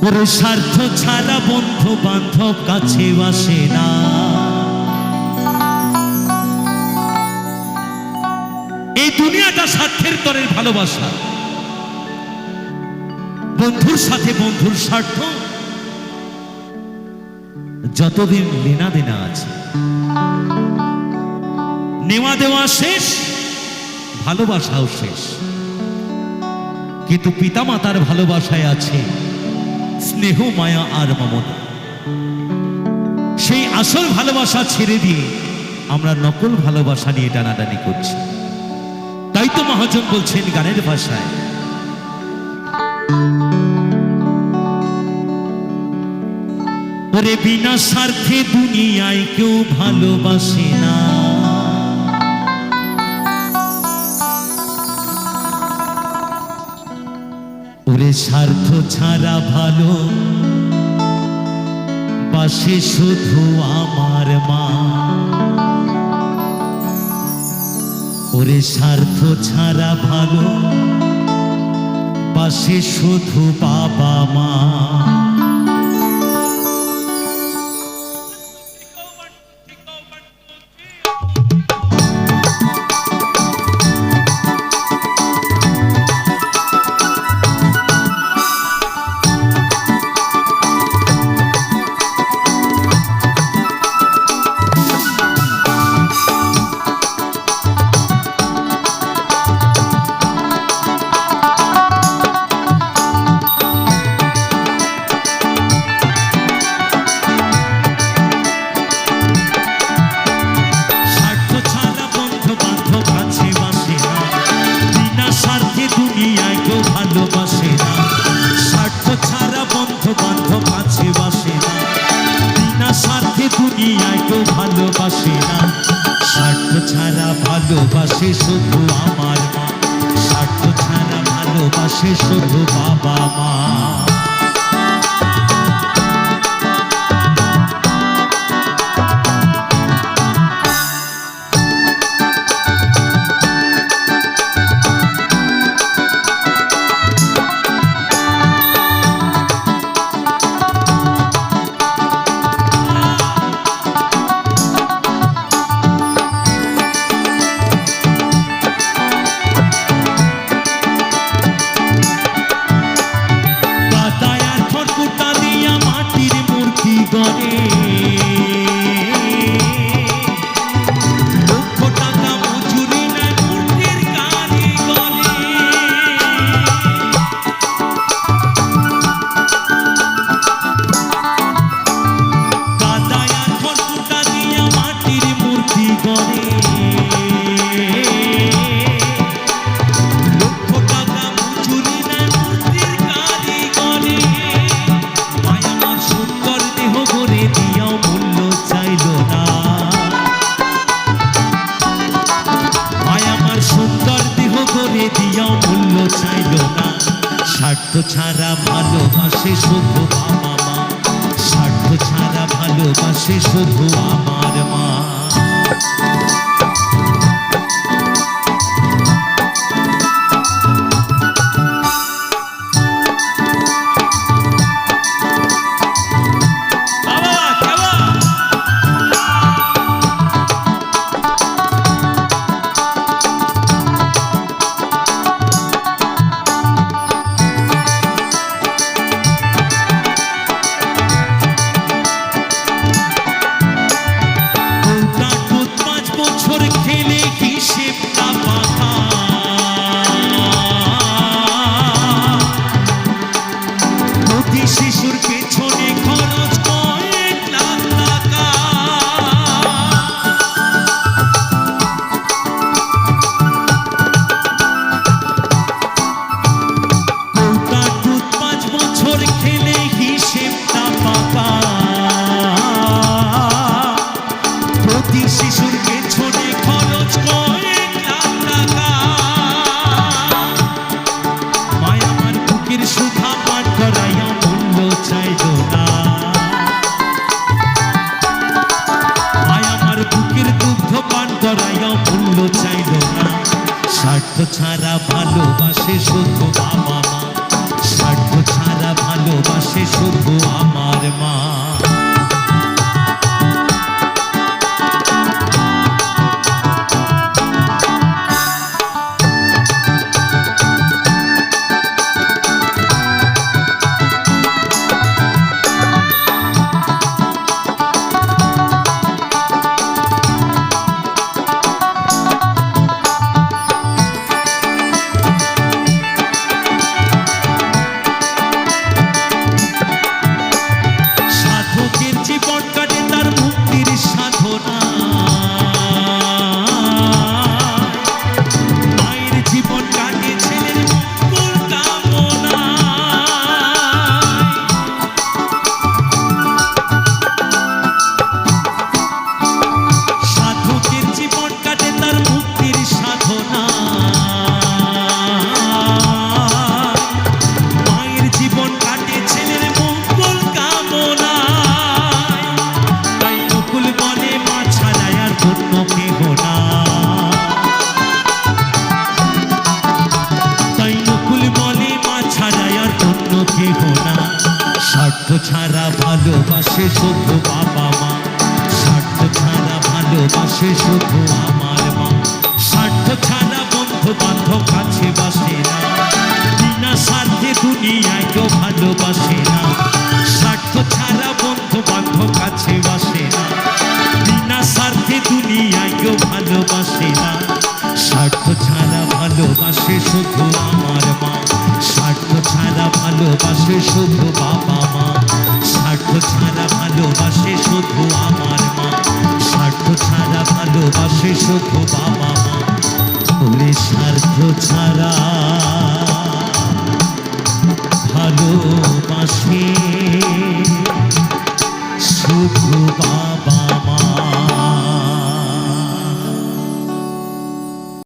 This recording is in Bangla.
ওরে স্বার্থ ছাড়া বন্ধু বান্ধব কাছে আসে না। এই দুনিয়াটা স্বার্থের তরে ভালোবাসা। বন্ধুর সাথে বন্ধুর স্বার্থ, যতদিন লেনা দেনা আছে, নেওয়া দেওয়া শেষ, ভালোবাসাও শেষ। কিন্তু পিতামাতার ভালোবাসায় আছে স্নেহ, মায়া আর মমতা। সেই আসল ভালোবাসা ছেড়ে দিয়ে আমরা নকল ভালোবাসা নিয়ে টানাটানি করছি। তাই তো মহাজন বলছেন গানের ভাষায়, ওরে বিনা স্বার্থে দুনিয়ায় কেউ ভালোবাসে না। ওরে স্বার্থ ছাড়া ভালো বাসে শুধু আমার মা। ওরে স্বার্থ ছাড়া ভালো বাসে শুধু বাবা মা। স্বার্থ ছাড়া ভালোবাসে শুধু আমার মা। স্বার্থ ছাড়া ভালোবাসে শুধু বাবা মা। স্বার্থ ছাড়া ভালোবাসে শুধু বাবা মা। স্বার্থ ছাড়া ভালোবাসে শুধু আমার মা। শিশুর পেছনে খরচ কয়েক লাখ টাকা। কৌটা দুধ 5 বছর খেলে হিসেবটা পাকা। প্রতি শিশুর পেছনে খরচ কয়েক লাখ টাকা। মায়া আমার বুকের সুধা পাঠ করাইয়া চাইল না। আমার বুকের দুগ্ধ পান করাইয়া মূল্য চাইল না। স্বার্থ ছাড়া ভালোবাসে শুধু বাবা মা। স্বার্থ ছাড়া ভালোবাসে ভালোবাসে শুধু বাবা মা, স্বার্থ ছাড়া ভালোবাসে শুধু আমার মা। স্বার্থ ছাড়া বন্ধু বান্ধব কাছে বাসে না, বিনা স্বার্থে দুনিয়ায় কেউ ভালোবাসে না। স্বার্থ ছাড়া বন্ধু বান্ধব কাছে বাসে না, বিনা স্বার্থে দুনিয়ায় কেউ ভালোবাসে না। স্বার্থ ছাড়া ভালোবাসে শুধু আমার মা, স্বার্থ ছাড়া ভালোবাসে শুধু বাবা মা। স্বার্থ ছাড়া ভালোবাসে শুধু আমার মা, স্বার্থ ছাড়া ভালোবাসে শুধু বাবা মা। ওরে স্বার্থ ছাড়া ভালোবাসে শুধু বাবা